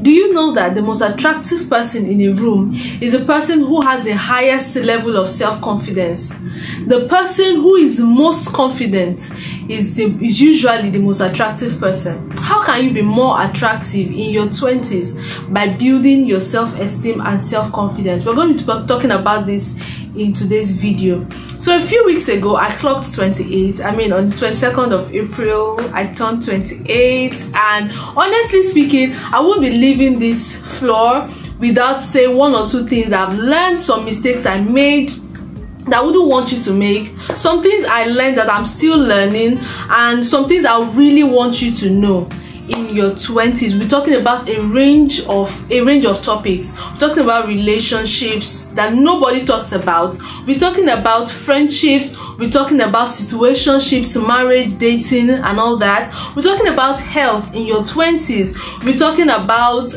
Do you know that the most attractive person in a room is the person who has the highest level of self-confidence? The person who is the most confident is usually the most attractive person. How can you be more attractive in your 20s? By building your self-esteem and self-confidence. We're going to be talking about this in today's video. So a few weeks ago, I clocked 28. I mean, on the 22nd of April, I turned 28. And honestly speaking, I won't be leaving this floor without saying one or two things I've learned, some mistakes I made that I wouldn't want you to make, some things I learned that I'm still learning, and some things I really want you to know. In your 20s, we're talking about a range of topics. We're talking about relationships that nobody talks about. We're talking about friendships. We're talking about situationships, marriage, dating, and all that. We're talking about health in your 20s. We're talking about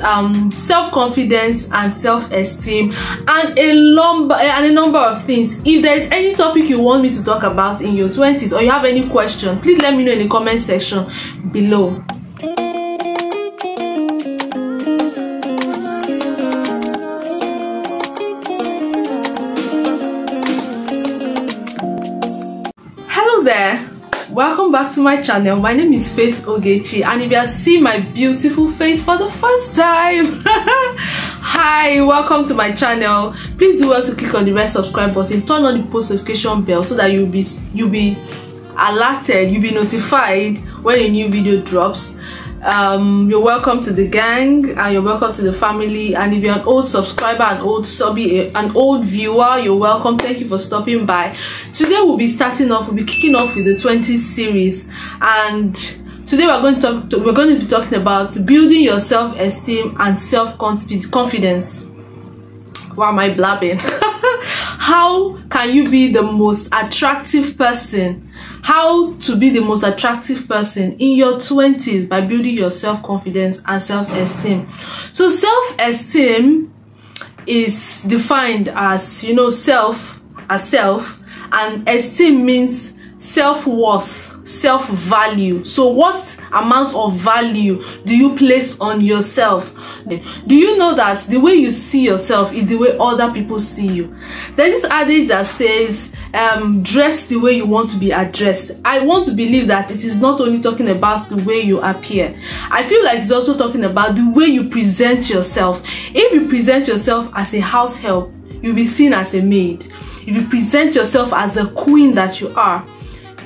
self-confidence and self-esteem, and a number of things. If there is any topic you want me to talk about in your 20s, or you have any question, please let me know in the comment section below. Hello there, welcome back to my channel. My name is Faith Ogechi, and if you are seeing my beautiful face for the first time, hi, welcome to my channel. Please do well to click on the red subscribe button, turn on the post notification bell so that you'll be alerted, you'll be notified when a new video drops. You're welcome to the gang, and you're welcome to the family. And if you're an old subscriber, an old viewer, you're welcome. Thank you for stopping by. Today we'll be kicking off with the 20s series, and today we're going to be talking about building your self-esteem and self-confidence. Why am I blabbing? How can you be the most attractive person? How to be the most attractive person in your 20s by building your self-confidence and self-esteem. So self-esteem is defined as, you know, self as self, and esteem means self-worth, self-value. So what amount of value do you place on yourself? Do you know that the way you see yourself is the way other people see you? There's this adage that says dress the way you want to be addressed. I want to believe that it is not only talking about the way you appear. I feel like it's also talking about the way you present yourself. If you present yourself as a house help, you'll be seen as a maid. If you present yourself as a queen that you are,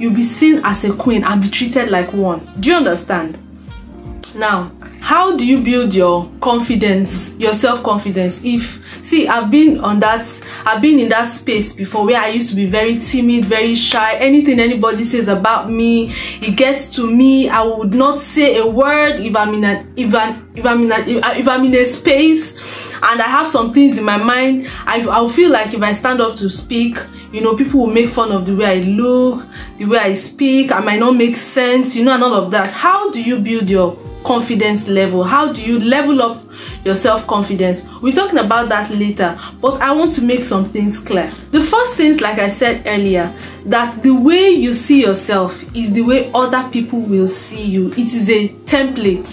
you'll be seen as a queen and be treated like one. Do you understand? Now, how do you build your confidence, your self-confidence? I've been in that space before where I used to be very timid, very shy. Anything anybody says about me, it gets to me. I would not say a word if I'm in a space and I have some things in my mind. I'll feel like if I stand up to speak, you know, people will make fun of the way I look, the way I speak. I might not make sense, you know, and all of that. How do you build your confidence level? How do you level up your self-confidence? We're talking about that later, but I want to make some things clear. The first things, like I said earlier, that the way you see yourself is the way other people will see you. It is a template.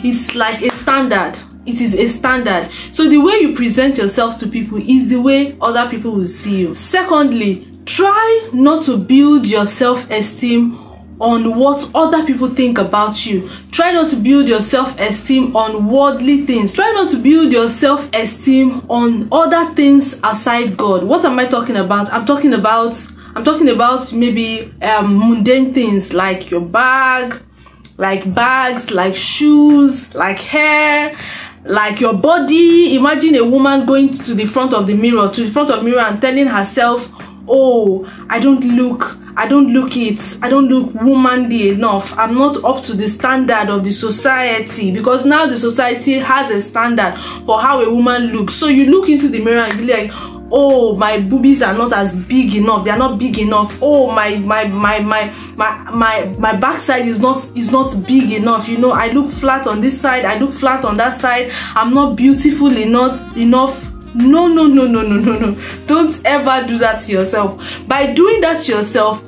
It's like a standard. It is a standard. So the way you present yourself to people is the way other people will see you. Secondly, try not to build your self-esteem on what other people think about you. Try not to build your self-esteem on worldly things. Try not to build your self-esteem on other things aside God. What am I talking about? I'm talking about maybe mundane things like your bag, like bags, like shoes, like hair, like your body. Imagine a woman going to the front of the mirror and telling herself, oh, I don't look womanly enough. I'm not up to the standard of the society, because now the society has a standard for how a woman looks. So you look into the mirror and be like, oh, my boobies are not as big enough, they are not big enough. Oh, my backside is not big enough. You know, I look flat on this side, I look flat on that side. I'm not beautiful enough. No. Don't ever do that to yourself. By doing that to yourself,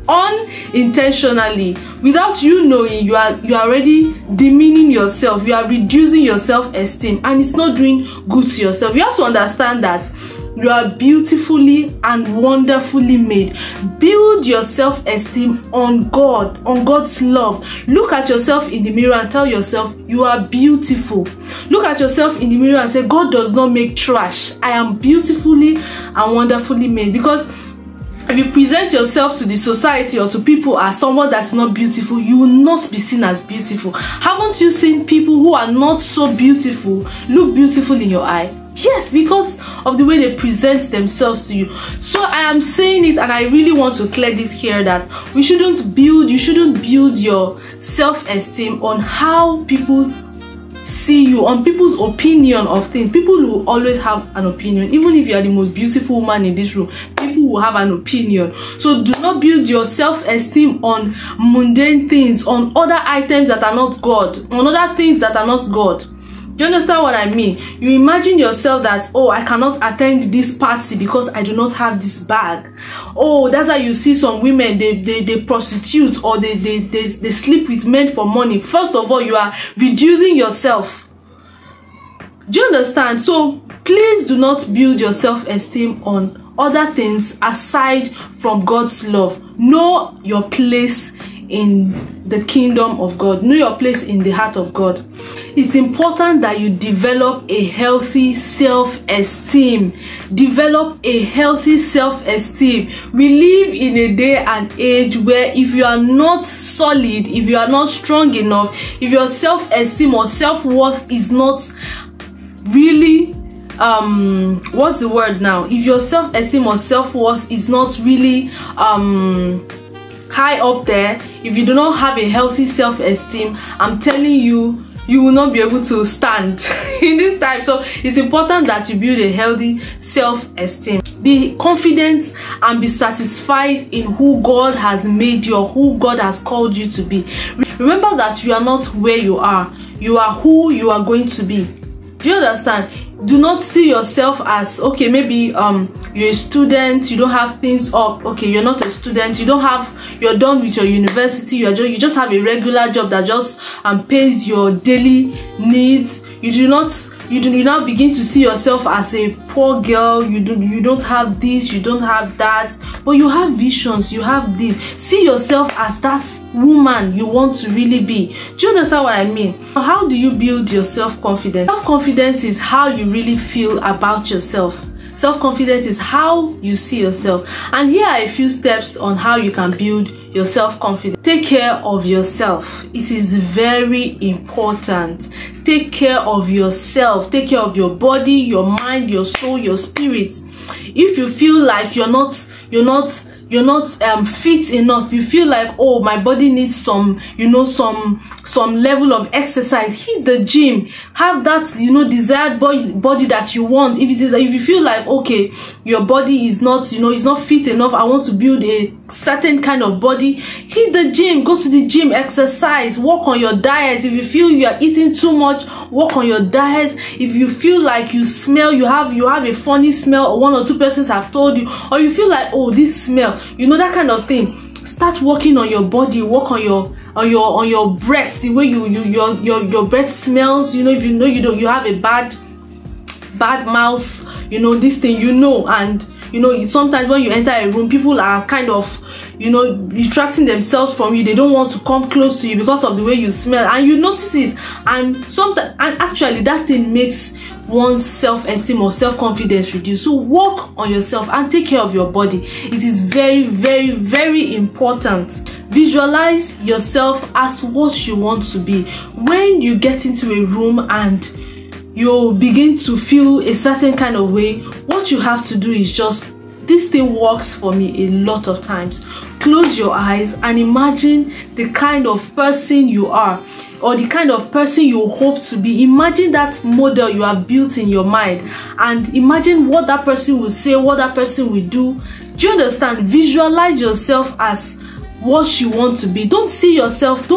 unintentionally, without you knowing, you are already demeaning yourself, you are reducing your self-esteem, and it's not doing good to yourself. You have to understand that you are beautifully and wonderfully made. Build your self-esteem on God, on God's love. Look at yourself in the mirror and tell yourself you are beautiful. Look at yourself in the mirror and say, God does not make trash. I am beautifully and wonderfully made. Because if you present yourself to the society or to people as someone that's not beautiful, you will not be seen as beautiful. Haven't you seen people who are not so beautiful look beautiful in your eye? Yes, because of the way they present themselves to you. So I am saying it, and I really want to clear this here, that you shouldn't build your self-esteem on how people see you, on people's opinion of things. People will always have an opinion. Even if you are the most beautiful woman in this room, people will have an opinion. So do not build your self-esteem on mundane things, on other items that are not God, on other things that are not God. Do you understand what I mean? You imagine yourself that, oh, I cannot attend this party because I do not have this bag. Oh, that's why you see some women, they prostitute, or they sleep with men for money. First of all, you are reducing yourself. Do you understand? So please do not build your self-esteem on other things aside from God's love. Know your place in the kingdom of God. Know your place in the heart of God. It's important that you develop a healthy self-esteem. Develop a healthy self-esteem. We live in a day and age where if you are not solid, if you are not strong enough, if your self-esteem or self-worth is not really what's the word now, if your self-esteem or self-worth is not really high up there, if you do not have a healthy self-esteem, I'm telling you, you will not be able to stand in this time. So it's important that you build a healthy self-esteem. Be confident and be satisfied in who God has made you, or who God has called you to be. Remember that you are not where you are who you are going to be. Do you understand? Do not see yourself as, okay, maybe you're a student, you don't have things up. Okay, you're not a student, you're done with your university, you just have a regular job that just pays your daily needs. You now begin to see yourself as a poor girl. You don't have this, you don't have that, but you have visions, you have this. See yourself as that woman you want to really be. Do you understand what I mean? How do you build your self-confidence? Self-confidence is how you really feel about yourself. Self-confidence is how you see yourself. And here are a few steps on how you can build your self-confidence. Take care of yourself. It is very important. Take care of yourself. Take care of your body, your mind, your soul, your spirit. If you feel like you're not fit enough, you feel like, oh, my body needs some level of exercise, hit the gym, have that desired body that you want. If you feel like, okay, your body is not fit enough, I want to build a certain kind of body, hit the gym, go to the gym, exercise, work on your diet. If you feel you are eating too much, work on your diet. If you feel like you have a funny smell, or one or two persons have told you, or you feel like, oh, this smell, that kind of thing, start working on your body, work on your breath, the way your breath smells. If you have a bad mouth, this thing, and sometimes when you enter a room, people are kind of retracting themselves from you. They don't want to come close to you because of the way you smell, and you notice it, and actually that thing makes one's self-esteem or self-confidence reduce. So work on yourself and take care of your body. It is very, very, very important. Visualize yourself as what you want to be. When you get into a room and you begin to feel a certain kind of way, what you have to do is just, this thing works for me a lot of times. Close your eyes and imagine the kind of person you are, or the kind of person you hope to be. Imagine that model you have built in your mind, and imagine what that person will say, what that person will do. Do you understand? Visualize yourself as what you want to be. Don't see yourself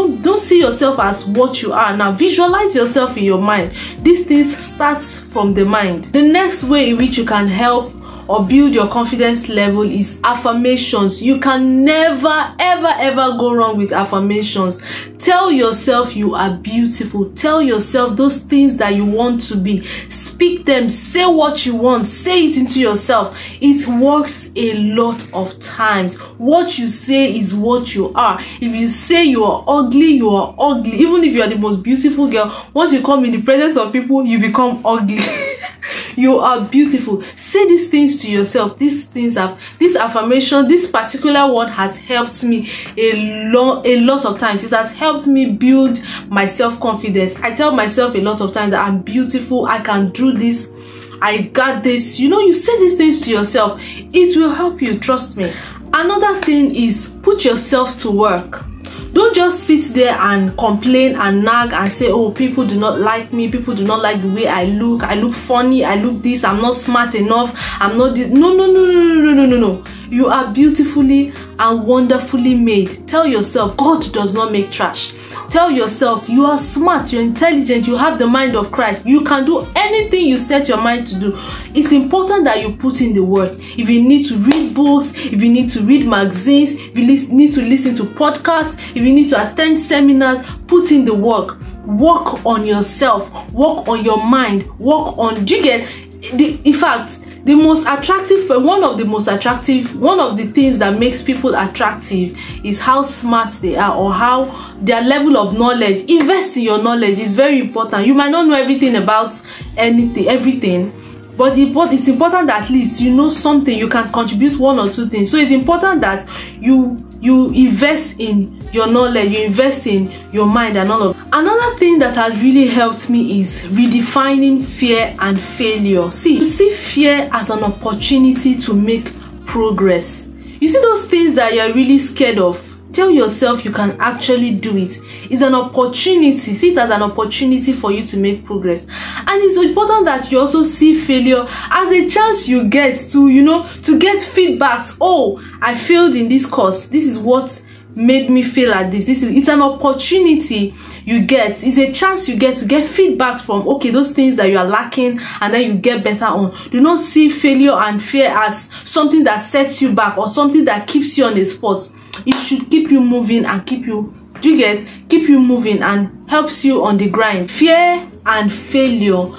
as what you are. Now visualize yourself in your mind. These things starts from the mind. The next way in which you can help or build your confidence level is affirmations. You can never ever go wrong with affirmations. Tell yourself you are beautiful. Tell yourself those things that you want to be. Speak them. Say what you want. Say it into yourself. It works a lot of times. What you say is what you are. If you say you are ugly, you are ugly. Even if you are the most beautiful girl, once you come in the presence of people, you become ugly. You are beautiful. Say these things to yourself. This affirmation, this particular one has helped me a lot of times. It has helped me build my self-confidence. I tell myself a lot of times that I'm beautiful, I can do this, I got this. You know, you say these things to yourself, it will help you, trust me. Another thing is put yourself to work. Don't just sit there and complain and nag and say, oh, people do not like me, people do not like the way I look funny, I look this, I'm not smart enough, I'm not this. No. You are beautifully and wonderfully made. Tell yourself God does not make trash. Tell yourself you are smart, you're intelligent, you have the mind of Christ. You can do anything you set your mind to do. It's important that you put in the work. If you need to read books, if you need to read magazines, if you need to listen to podcasts, if you need to attend seminars, put in the work. Work on yourself, work on your mind, work on, do you get in fact, one of the things that makes people attractive is how smart they are, or how their level of knowledge. Invest in your knowledge. Is very important. You might not know everything about everything, but it's important that at least you know something. You can contribute one or two things. So it's important that you invest in your knowledge, you invest in your mind and all of that. Another thing that has really helped me is redefining fear and failure. See fear as an opportunity to make progress. You see those things that you're really scared of, tell yourself you can actually do it. It's an opportunity. See it as an opportunity for you to make progress. And it's important that you also see failure as a chance you get to get feedbacks. Oh, I failed in this course. This is what made me feel like this. It's an opportunity you get. It's a chance you get to get feedback from, okay, those things that you are lacking, and then you get better on. Do not see failure and fear as something that sets you back or something that keeps you on the spot. It should keep you moving and keep you moving and helps you on the grind. Fear and failure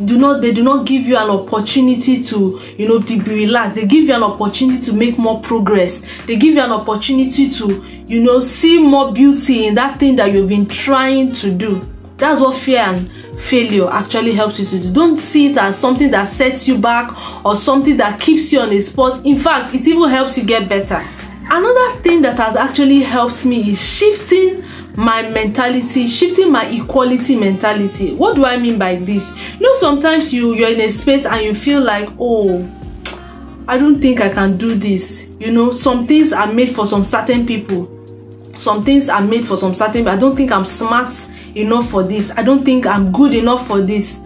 do not give you an opportunity to be relaxed. They give you an opportunity to make more progress. They give you an opportunity to see more beauty in that thing that you've been trying to do. That's what fear and failure actually helps you to do. Don't see it as something that sets you back or something that keeps you on a spot. In fact, it even helps you get better. Another thing that has actually helped me is shifting my mentality, shifting my equality mentality. What do I mean by this? Sometimes you're in a space and you feel like, oh, I don't think I can do this. Some things are made for some certain people. Some things are made for some certain people. I don't think I'm smart enough for this. I don't think I'm good enough for this.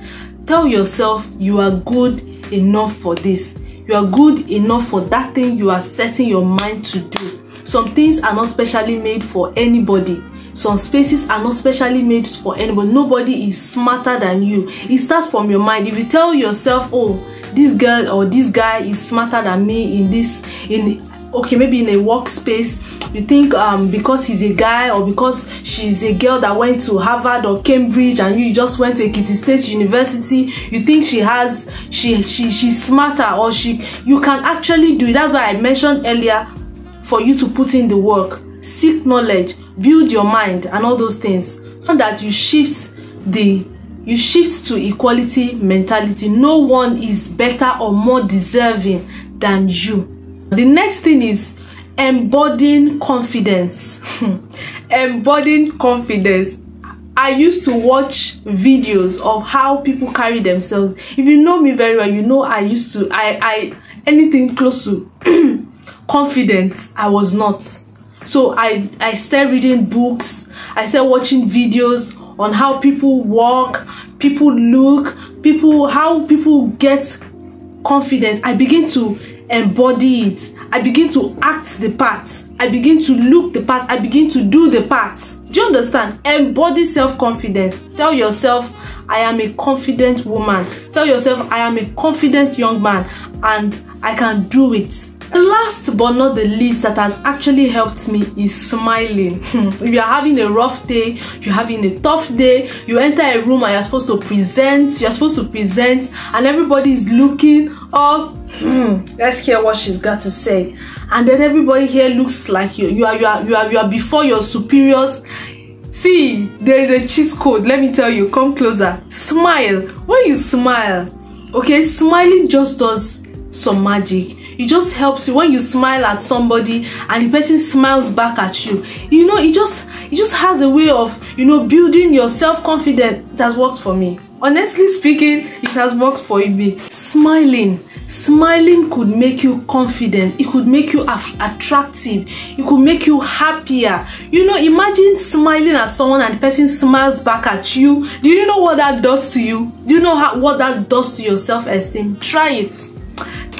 Tell yourself you are good enough for this. You are good enough for that thing you are setting your mind to do. Some things are not specially made for anybody. Some spaces are not specially made for anybody. Nobody is smarter than you. It starts from your mind. If you tell yourself, oh, this girl or this guy is smarter than me maybe in a workspace, you think because he's a guy or because she's a girl that went to Harvard or Cambridge and you just went to Ekiti State University, you think she's smarter, or you can actually do it. That's why I mentioned earlier for you to put in the work, seek knowledge, build your mind and all those things, so that you shift to equality mentality. No one is better or more deserving than you. The next thing is embodying confidence. Embodying confidence. I used to watch videos of how people carry themselves. If you know me very well, I anything close to confident, I was not. So I started reading books, I started watching videos on how people walk, people look, how people get confidence. I begin to embody it. I begin to act the part. I begin to look the part. I begin to do the part. Do you understand? Embody self-confidence. Tell yourself, I am a confident woman. Tell yourself, I am a confident young man and I can do it. The last but not the least that has actually helped me is smiling. If you're having a rough day, you're having a tough day, you enter a room and you're supposed to present, and everybody is looking up. Let's hear what she's got to say. And then everybody here looks like you are before your superiors. See, there is a cheat code. Let me tell you. Come closer. Smile. When you smile, okay, smiling just does some magic. It just helps you when you smile at somebody and the person smiles back at you. You know, it just has a way of, you know, building your self-confidence. It has worked for me. Honestly speaking, it has worked for me. Smiling could make you confident. It could make you attractive. It could make you happier. You know, imagine smiling at someone and the person smiles back at you. Do you know what that does to you? Do you know what that does to your self-esteem? Try it.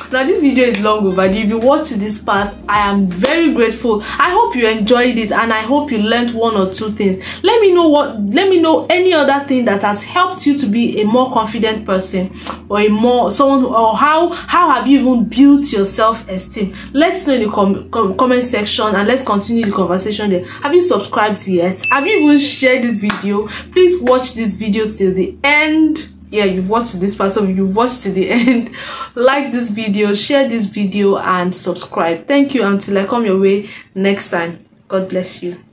Now this video is long overdue. If you watched this part, I am very grateful. I hope you enjoyed it and I hope you learned one or two things. Let me know any other thing that has helped you to be a more confident person, or how have you even built your self-esteem. Let's know in the comment section and let's continue the conversation there. Have you subscribed yet? Have you even shared this video? Please watch this video till the end. Yeah, you've watched this part, so you've watched to the end. Like this video, share this video and subscribe. Thank you. Until I come your way next time. God bless you.